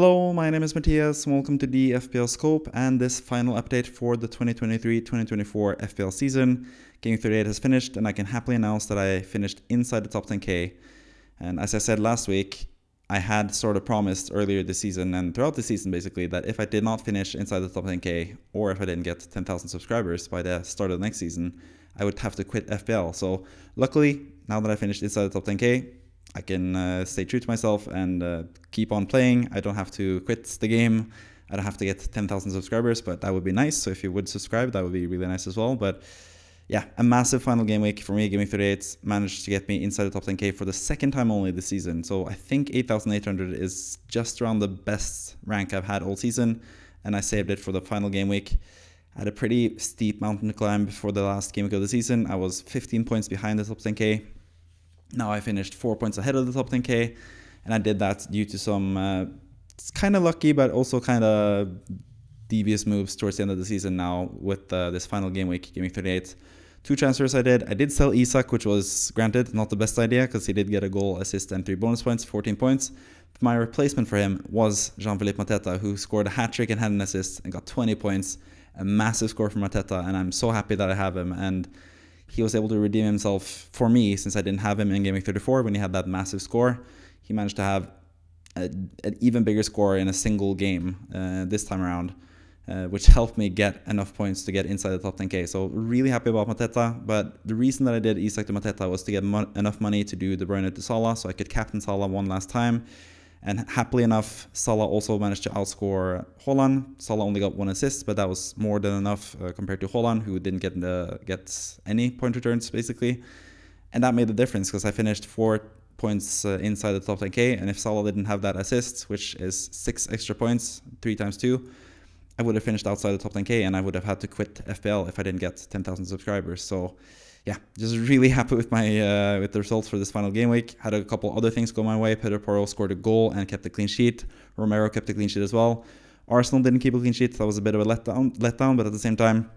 Hello, my name is Matthias. Welcome to the FPL Scope and this final update for the 2023-2024 FPL season. Game 38 has finished and I can happily announce that I finished inside the top 10k. And as I said last week, I had sort of promised earlier this season and throughout the season basically that if I did not finish inside the top 10k or if I didn't get 10,000 subscribers by the start of the next season, I would have to quit FPL. So luckily, now that I finished inside the top 10k, I can stay true to myself and keep on playing. I don't have to quit the game. I don't have to get 10,000 subscribers, but that would be nice. So if you would subscribe, that would be really nice as well. But yeah, a massive final game week for me. Game week 38 managed to get me inside the top 10k for the second time only this season. So I think 8,800 is just around the best rank I've had all season. And I saved it for the final game week. I had a pretty steep mountain to climb for the last game week of the season. I was 15 points behind the top 10k. Now I finished 4 points ahead of the top 10k, and I did that due to some kind of lucky but also kind of devious moves towards the end of the season now with this final game week 38. 2 transfers I did. I did sell Isak, which was granted not the best idea because he did get a goal, assist, and 3 bonus points, 14 points. But my replacement for him was Jean-Philippe Mateta, who scored a hat-trick and had an assist and got 20 points. A massive score for Mateta, and I'm so happy that I have him. And he was able to redeem himself for me since I didn't have him in Game Week 34 when he had that massive score. He managed to have an even bigger score in a single game this time around, which helped me get enough points to get inside the top 10k. So really happy about Mateta, but the reason that I did Isak to Mateta was to get enough money to do De Bruyne to Salah so I could captain Salah one last time. And happily enough, Salah also managed to outscore Haaland. Salah only got 1 assist, but that was more than enough compared to Haaland, who didn't get any point returns, basically. And that made the difference, because I finished 4 points inside the top 10k, and if Salah didn't have that assist, which is 6 extra points, 3 times 2, I would have finished outside the top 10k, and I would have had to quit FPL if I didn't get 10,000 subscribers. So yeah, just really happy with my with the results for this final game week. Had a couple other things go my way. Pedro Porro scored a goal and kept a clean sheet. Romero kept a clean sheet as well. Arsenal didn't keep a clean sheet. That was a bit of a letdown, but at the same time,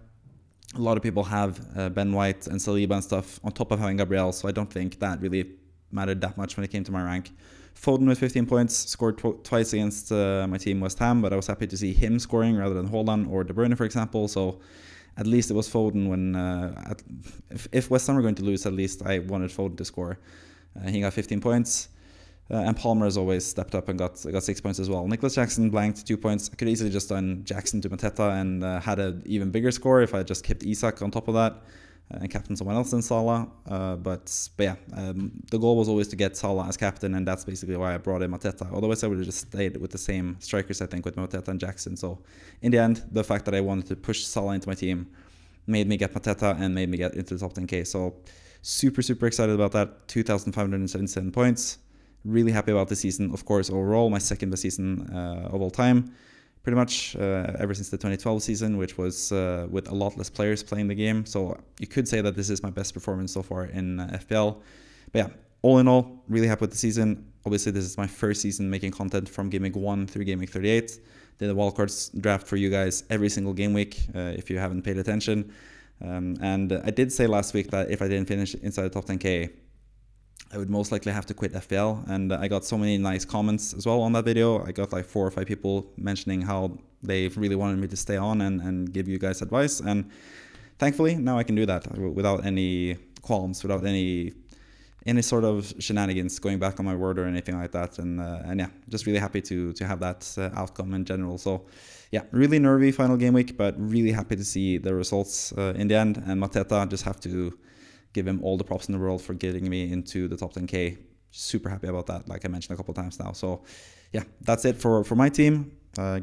a lot of people have Ben White and Saliba and stuff on top of having Gabriel, so I don't think that really mattered that much when it came to my rank. Foden with 15 points, scored twice against my team West Ham, but I was happy to see him scoring rather than Haaland or De Bruyne, for example. So at least it was Foden when, if West Ham were going to lose, at least I wanted Foden to score. He got 15 points. And Palmer has always stepped up and got 6 points as well. Nicholas Jackson blanked 2 points. I could easily just done Jackson to Mateta and had an even bigger score if I just kept Isak on top of that and captain someone else than Salah. But yeah, the goal was always to get Salah as captain, and that's basically why I brought in Mateta. Otherwise, I would have just stayed with the same strikers, I think, with Mateta and Jackson. So in the end, the fact that I wanted to push Salah into my team made me get Mateta and made me get into the top 10k. So super excited about that. 2,577 points. Really happy about the season. Of course, overall, my second best season of all time. Pretty much ever since the 2012 season, which was with a lot less players playing the game. So you could say that this is my best performance so far in FPL. But yeah, all in all, really happy with the season. Obviously, this is my first season making content from Game Week 1 through Game Week 38. Did a wildcards draft for you guys every single game week, if you haven't paid attention. And I did say last week that if I didn't finish inside the top 10k, I would most likely have to quit FPL, and I got so many nice comments as well on that video. I got like 4 or 5 people mentioning how they really wanted me to stay on and give you guys advice, and thankfully now I can do that without any qualms, without any sort of shenanigans going back on my word or anything like that. And yeah, just really happy to have that outcome in general. So yeah, really nervy final game week, but really happy to see the results in the end. And Mateta, just have to give him all the props in the world for getting me into the top 10k. Super happy about that, like I mentioned a couple times now. So yeah, that's it for my team.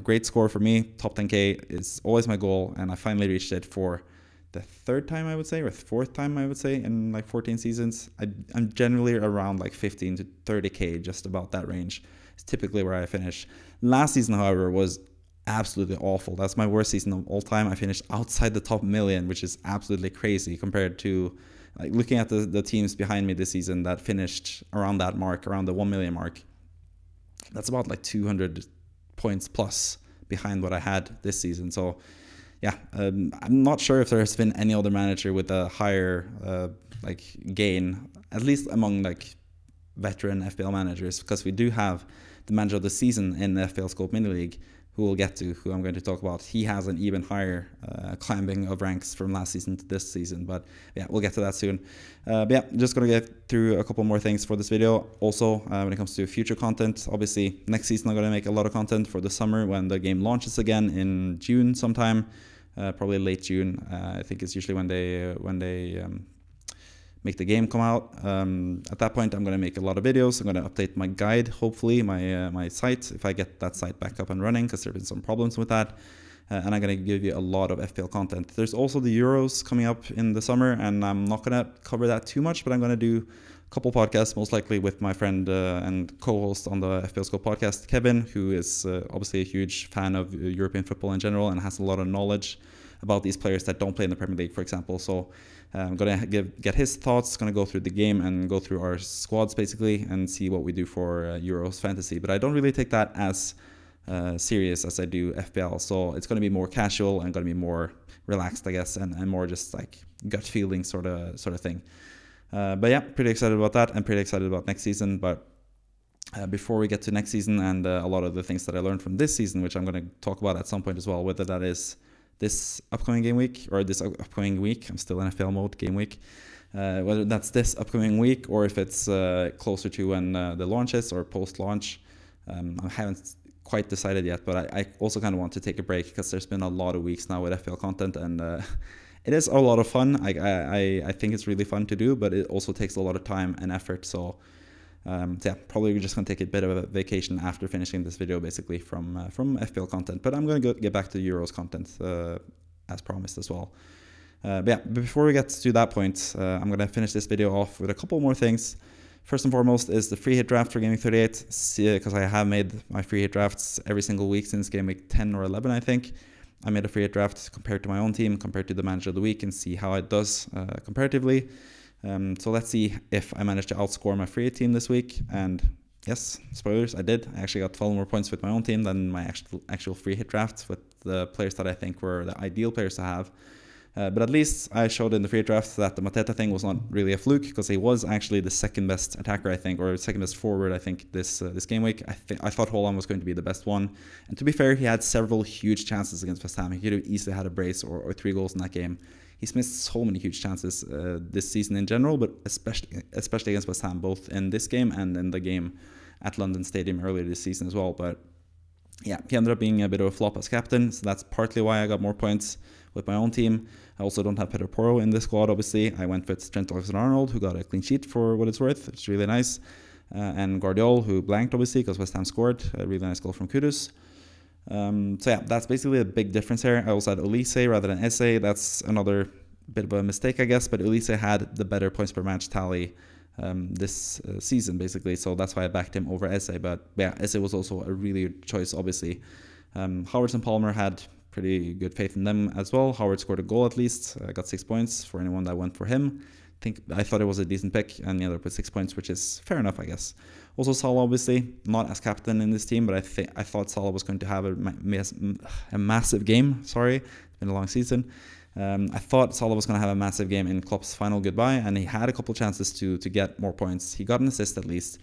Great score for me. Top 10k is always my goal, and I finally reached it for the 3rd time, I would say, or 4th time, I would say, in like 14 seasons. I'm generally around like 15 to 30k, just about that range. It's typically where I finish. Last season, however, was absolutely awful. That's my worst season of all time. I finished outside the top million, which is absolutely crazy compared to like looking at the teams behind me this season that finished around that mark, around the 1 million mark. That's about like 200 points plus behind what I had this season. So yeah, I'm not sure if there's been any other manager with a higher like gain, at least among like veteran FPL managers, because we do have the manager of the season in the FPL Scope Mini League, who we'll get to, who I'm going to talk about. He has an even higher climbing of ranks from last season to this season, but yeah, we'll get to that soon. But yeah, just going to get through a couple more things for this video. Also, when it comes to future content, obviously next season I'm going to make a lot of content for the summer when the game launches again in June sometime, probably late June. I think it's usually when they make the game come out. At that point, I'm going to make a lot of videos. I'm going to update my guide, hopefully, my site, if I get that site back up and running, because there have been some problems with that. And I'm going to give you a lot of FPL content. There's also the Euros coming up in the summer, and I'm not going to cover that too much, but I'm going to do a couple podcasts, most likely with my friend and co-host on the FPL Scope podcast, Kevin, who is obviously a huge fan of European football in general and has a lot of knowledge about these players that don't play in the Premier League, for example. So I'm going to get his thoughts, going to go through the game and go through our squads basically and see what we do for Euros Fantasy. But I don't really take that as serious as I do FPL. So it's going to be more casual and going to be more relaxed, I guess, and more just like gut feeling sort of thing. But yeah, pretty excited about that. I'm pretty excited about next season. But before we get to next season and a lot of the things that I learned from this season, which I'm going to talk about at some point as well, whether that is this upcoming game week or this upcoming week, I'm still in FPL mode, game week, whether that's this upcoming week or if it's closer to when the launch is or post-launch. I haven't quite decided yet, but I also kind of want to take a break because there's been a lot of weeks now with FPL content, and it is a lot of fun. I think it's really fun to do, but it also takes a lot of time and effort. So yeah, probably we're just going to take a bit of a vacation after finishing this video, basically, from FPL content. But I'm going to get back to Euros content as promised as well. But yeah, before we get to that point, I'm going to finish this video off with a couple more things. First and foremost is the free hit draft for Gaming 38, because I have made my free hit drafts every single week since Game Week 10 or 11, I think. I made a free hit draft compared to my own team, compared to the manager of the week, and see how it does comparatively. So let's see if I managed to outscore my free hit team this week. And yes, spoilers, I did. I actually got 12 more points with my own team than my actual free hit draft with the players that I think were the ideal players to have. But at least I showed in the free hit draft that the Mateta thing was not really a fluke, because he was actually the second best attacker, I think, or second best forward, I think, this game week. I thought Holland was going to be the best one. And to be fair, he had several huge chances against West Ham. He could have easily had a brace or 3 goals in that game. He's missed so many huge chances this season in general, but especially against West Ham, both in this game and in the game at London Stadium earlier this season as well. But yeah, he ended up being a bit of a flop as captain, so that's partly why I got more points with my own team. I also don't have Pedro Porro in this squad, obviously. I went with Trent Alexander-Arnold, who got a clean sheet for what it's worth. It's really nice. And Guardiol, who blanked, obviously, because West Ham scored. A really nice goal from Kudus. So yeah, that's basically a big difference here. I also had Elise rather than Eze. That's another bit of a mistake, I guess, but Elise had the better points per match tally this season, basically, so that's why I backed him over Eze. But yeah, Eze was also a really good choice, obviously. Howards and Palmer had pretty good faith in them as well. Howard scored a goal at least. I got 6 points for anyone that went for him. I thought it was a decent pick, and the other put 6 points, which is fair enough, I guess. Also Salah, obviously, not as captain in this team, but I thought Salah was going to have a massive game. Sorry, it's been a long season. I thought Salah was going to have a massive game in Klopp's final goodbye, and he had a couple chances to get more points. He got an assist at least.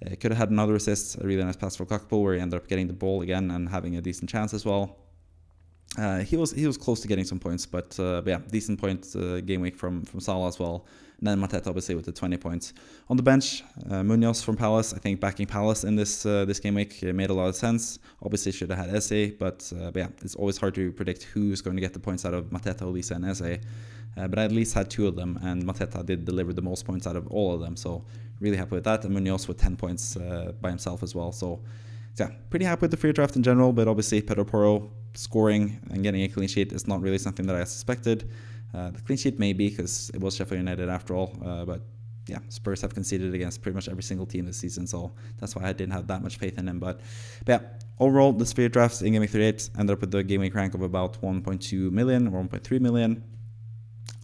Could have had another assist, a really nice pass for Kakpo, where he ended up getting the ball again and having a decent chance as well. He was close to getting some points, but yeah, decent point game week from Salah as well. And then Mateta, obviously, with the 20 points. On the bench, Munoz from Palace. I think backing Palace in this game week made a lot of sense. Obviously, should have had Eze, but yeah, it's always hard to predict who's going to get the points out of Mateta, Elise, and Eze. But I at least had 2 of them, and Mateta did deliver the most points out of all of them. So really happy with that. And Munoz with 10 points by himself as well. So yeah, pretty happy with the free draft in general, but obviously Pedro Porro scoring and getting a clean sheet is not really something that I suspected. The clean sheet maybe, because it was Sheffield United after all, but yeah, Spurs have conceded against pretty much every single team this season, so that's why I didn't have that much faith in him. But yeah, overall, the sphere drafts in Game Week 38 ended up with the Game Week rank of about 1.2 million or 1.3 million,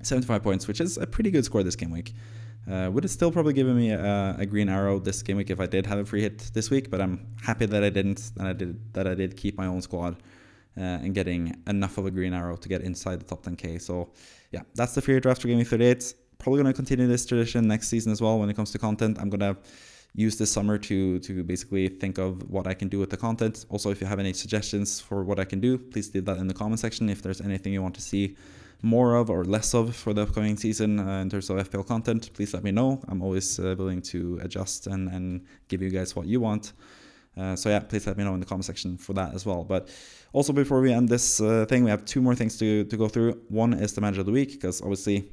75 points, which is a pretty good score this game week. Would have still probably given me a green arrow this game week if I did have a free hit this week, but I'm happy that I didn't, and that I did keep my own squad and getting enough of a green arrow to get inside the top 10k. So yeah, that's the free hit draft for Game Week 38. Probably going to continue this tradition next season as well when it comes to content. I'm going to use this summer to basically think of what I can do with the content. Also, if you have any suggestions for what I can do, please leave that in the comment section. If there's anything you want to see more of or less of for the upcoming season in terms of FPL content, please let me know. I'm always willing to adjust and give you guys what you want. So yeah, please let me know in the comment section for that as well. But also, before we end this thing, we have two more things to go through. One is the manager of the week, because obviously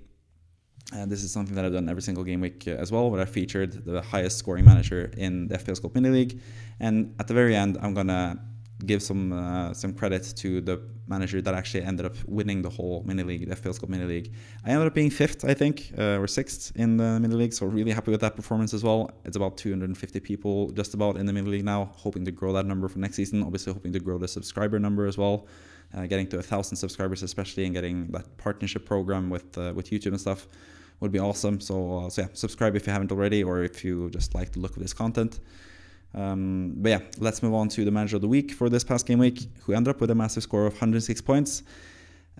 this is something that I've done every single game week as well, where I featured the highest scoring manager in the FPL Scope Mini League. And at the very end, I'm gonna give some credit to the manager that actually ended up winning the whole mini league, the FPL Scope Mini League. I ended up being 5th, I think, or 6th in the mini league, so really happy with that performance as well. It's about 250 people just about in the mini league now, hoping to grow that number for next season. Obviously hoping to grow the subscriber number as well, getting to 1,000 subscribers especially, and getting that partnership program with YouTube and stuff would be awesome. So yeah, subscribe if you haven't already, or if you just like the look of this content. But yeah, let's move on to the manager of the week for this past game week, who ended up with a massive score of 106 points.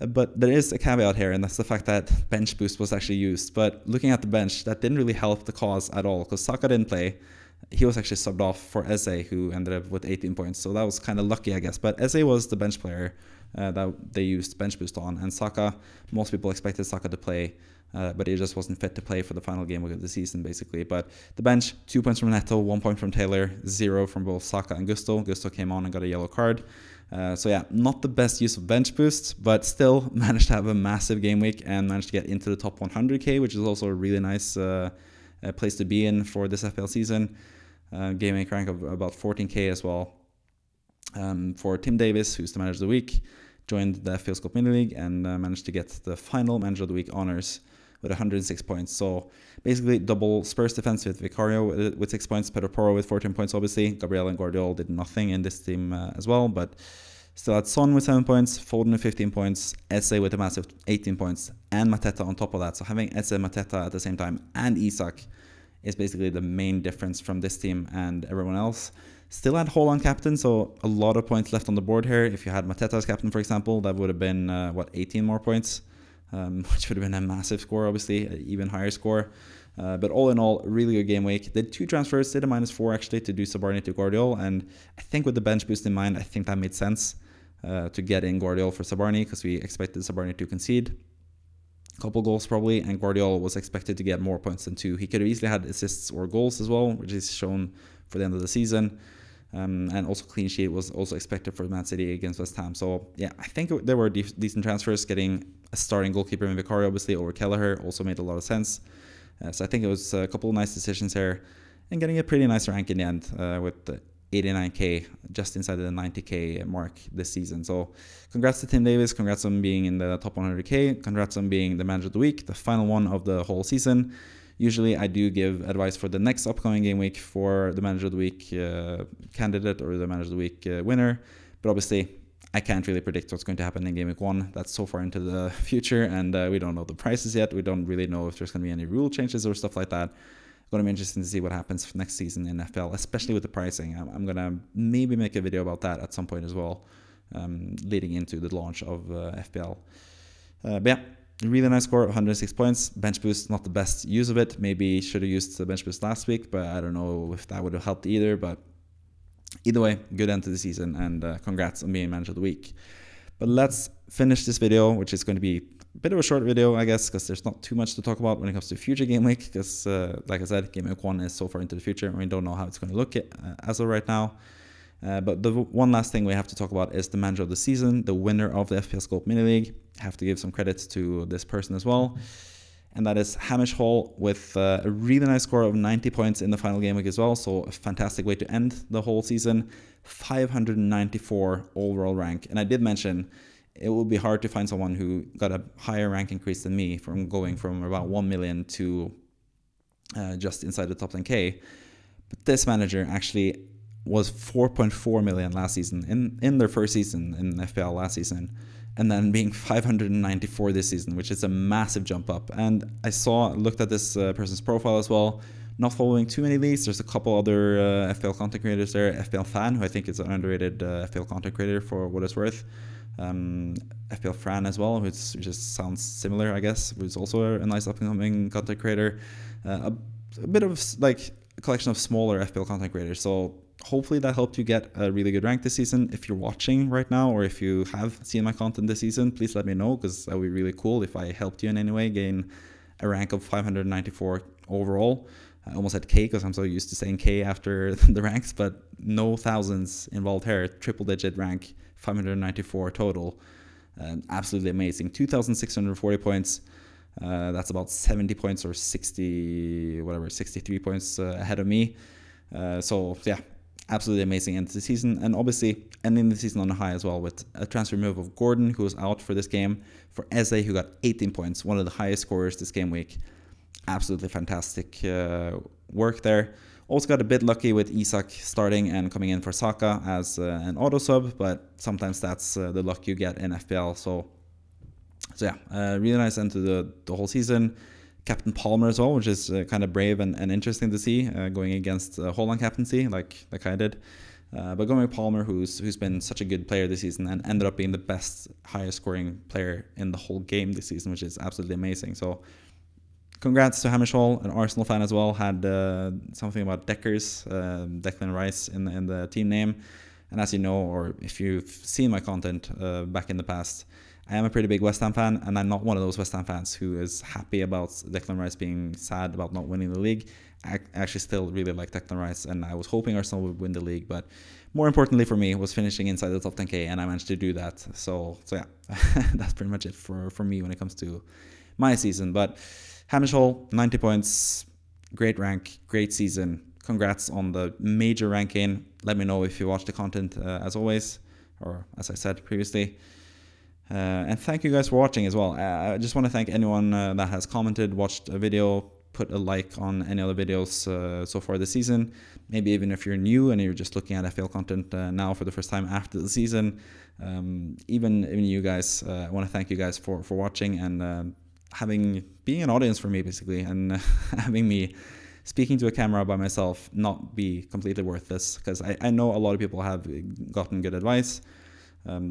But there is a caveat here, and that's the fact that bench boost was actually used. But looking at the bench, that didn't really help the cause at all, because Saka didn't play. He was actually subbed off for Eze, who ended up with 18 points. So that was kind of lucky, I guess. But Eze was the bench player that they used bench boost on. And Saka, most people expected Saka to play, but he just wasn't fit to play for the final game of the season, basically. But the bench, 2 points from Neto, 1 point from Taylor, 0 from both Saka and Gusto. Gusto came on and got a yellow card. So yeah, not the best use of bench boost, but still managed to have a massive game week and managed to get into the top 100k, which is also a really nice place to be in for this FPL season. Game week rank of about 14k as well. For Tim Davis, who's the manager of the week, joined the FPL Scope Mini League and managed to get the final manager of the week honors with 106 points. So basically double Spurs defense with Vicario with 6 points, Pedro Porro with 14 points obviously. Gabriel and Guardiola did nothing in this team as well, but still had Son with 7 points, Foden with 15 points, Eze with a massive 18 points, and Mateta on top of that. So having Eze and Mateta at the same time and Isak is basically the main difference from this team and everyone else. Still had Haaland captain, so a lot of points left on the board here. If you had Mateta as captain, for example, that would have been, 18 more points, which would have been a massive score, obviously, an even higher score. But all in all, really good game week. Did 2 transfers, did a -4 actually to do Sabarni to Guardiola, and I think with the bench boost in mind, I think that made sense to get in Guardiola for Sabarni, because we expected Sabarni to concede a couple goals probably, and Guardiola was expected to get more points than 2. He could have easily had assists or goals as well, which is shown for the end of the season. And also clean sheet was also expected for Man City against West Ham. So yeah, I think there were decent transfers. Getting a starting goalkeeper in Vicario obviously over Kelleher also made a lot of sense. So I think it was a couple of nice decisions here, and getting a pretty nice rank in the end with the 89k, just inside the 90k mark this season. So congrats to Tim Davis, congrats on being in the top 100k, congrats on being the manager of the week, the final one of the whole season. Usually I do give advice for the next upcoming game week for the manager of the week candidate or the manager of the week winner, but obviously I can't really predict what's going to happen in game week 1. That's so far into the future, and we don't know the prices yet. We don't really know if there's going to be any rule changes or stuff like that. Going to be interesting to see what happens next season in FPL, especially with the pricing. I'm going to maybe make a video about that at some point as well, leading into the launch of FPL. But yeah, really nice score, 106 points. Bench boost, not the best use of it. Maybe should have used the bench boost last week, but I don't know if that would have helped either. But either way, good end to the season, and congrats on being manager of the week. But let's finish this video, which is going to be a bit of a short video, I guess, because there's not too much to talk about when it comes to future game week, because like I said, game week 1 is so far into the future, and we don't know how it's going to look as of right now. But the one last thing we have to talk about is the manager of the season, the winner of the FPL Scope Mini League. I have to give some credits to this person as well, and that is Hamish Hall with a really nice score of 90 points in the final game week as well. So a fantastic way to end the whole season. 594 overall rank, and I did mention it will be hard to find someone who got a higher rank increase than me, from going from about 1 million to just inside the top 10k. But this manager actually was 4.4 million last season in their first season in FPL last season, and then being 594 this season, which is a massive jump up. And I looked at this person's profile as well, not following too many leagues. There's a couple other FPL content creators there. FPL Fan, who I think is an underrated FPL content creator for what it's worth. FPL Fran as well, which just sounds similar, I guess, who's also a nice up-and-coming content creator. A bit of like a collection of smaller FPL content creators. So hopefully that helped you get a really good rank this season. If you're watching right now, or if you have seen my content this season, please let me know, because that would be really cool if I helped you in any way gain a rank of 594 overall. I almost said K because I'm so used to saying K after the ranks, but no thousands involved here. Triple digit rank, 594 total. Absolutely amazing. 2,640 points. That's about 70 points or 60, whatever, 63 points ahead of me. So yeah, absolutely amazing end to the season. And obviously ending the season on a high as well, with a transfer move of Gordon, who was out for this game, for Eze, who got 18 points, one of the highest scorers this game week. Absolutely fantastic work there. Also got a bit lucky with Isak starting and coming in for Saka as an auto sub, but sometimes that's the luck you get in FPL. So yeah, really nice end to the whole season. Captain Palmer as well, which is kind of brave and interesting to see, going against Haaland captaincy like I did. But going with Palmer, who's been such a good player this season and ended up being the best, highest scoring player in the whole game this season, which is absolutely amazing. So congrats to Hamish Hall, an Arsenal fan as well. Had something about Deckers, Declan Rice in the team name. And as you know, or if you've seen my content back in the past, I am a pretty big West Ham fan, and I'm not one of those West Ham fans who is happy about Declan Rice being sad about not winning the league. I actually still really like Declan Rice, and I was hoping Arsenal would win the league, but more importantly for me was finishing inside the top 10k, and I managed to do that. So yeah, that's pretty much it for me when it comes to my season. But Hamish Hall, 90 points, great rank, great season. Congrats on the major ranking. Let me know if you watch the content as always, or as I said previously. And thank you guys for watching as well. I just want to thank anyone that has commented, watched a video, put a like on any other videos so far this season. Maybe even if you're new and you're just looking at FPL content now for the first time after the season. Even you guys, I want to thank you guys for watching and being an audience for me basically, and having me speaking to a camera by myself not be completely worthless, because I know a lot of people have gotten good advice.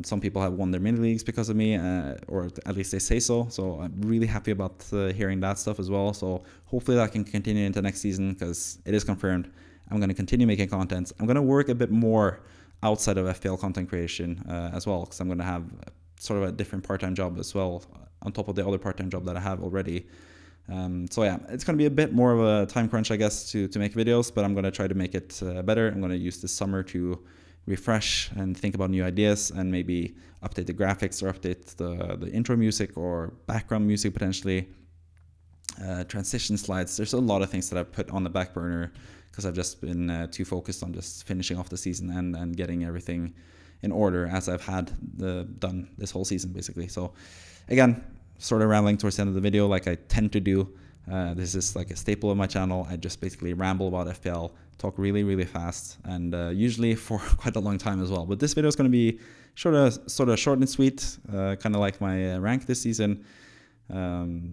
Some people have won their mini leagues because of me, or at least they say so. So I'm really happy about hearing that stuff as well. So hopefully that can continue into next season, because it is confirmed. I'm going to continue making content. I'm going to work a bit more outside of FPL content creation as well, because I'm going to have sort of a different part-time job as well, on top of the other part-time job that I have already. So yeah, it's going to be a bit more of a time crunch, I guess, to make videos, but I'm going to try to make it better. I'm going to use this summer to refresh and think about new ideas, and maybe update the graphics or update the intro music or background music potentially, transition slides. There's a lot of things that I've put on the back burner because I've just been too focused on just finishing off the season and getting everything in order as I've had done this whole season basically. So again, sort of rambling towards the end of the video like I tend to do. This is like a staple of my channel. I just basically ramble about FPL, talk really fast, and usually for quite a long time as well. But this video is going to be sort of short and sweet, kind of like my rank this season.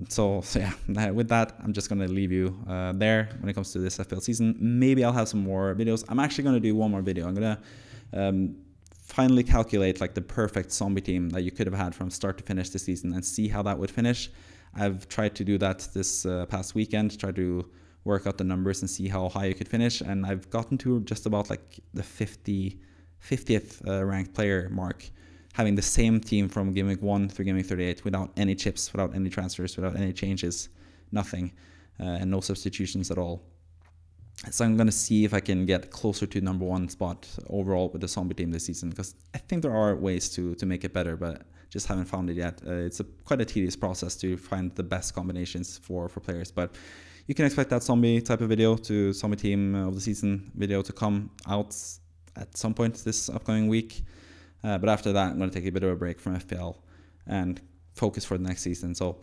So yeah, with that, I'm just going to leave you there when it comes to this FPL season. Maybe I'll have some more videos. I'm actually going to do one more video. I'm going to finally calculate like the perfect zombie team that you could have had from start to finish this season and see how that would finish. I've tried to do that this past weekend, try to work out the numbers and see how high you could finish, and I've gotten to just about like the 50th ranked player mark, having the same team from game week 1 through game week 38 without any chips, without any transfers, without any changes, nothing, and no substitutions at all. So I'm going to see if I can get closer to number 1 spot overall with the zombie team this season, because I think there are ways to make it better, but just haven't found it yet. It's quite a tedious process to find the best combinations for players, but you can expect that zombie type of video, to zombie team of the season video, to come out at some point this upcoming week. But after that, I'm going to take a bit of a break from FPL and focus for the next season. So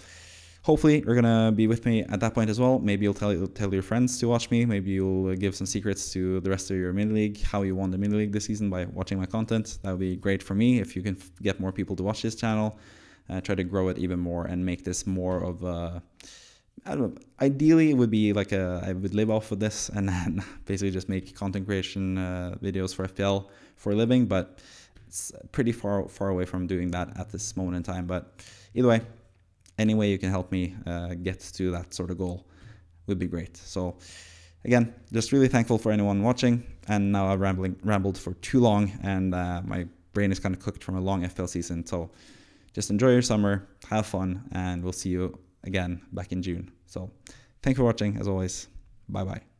hopefully you're going to be with me at that point as well. Maybe you'll tell your friends to watch me. Maybe you'll give some secrets to the rest of your mini league, how you won the mini league this season by watching my content. That would be great for me if you can get more people to watch this channel. Try to grow it even more and make this more of a, I don't know, ideally it would be like I would live off of this and then basically just make content creation videos for FPL for a living, but it's pretty far away from doing that at this moment in time. But either way, any way you can help me get to that sort of goal would be great. So again, just really thankful for anyone watching. And now I've rambled for too long, and my brain is kind of cooked from a long FPL season. So just enjoy your summer, have fun, and we'll see you again back in June. So thanks for watching, as always. Bye bye.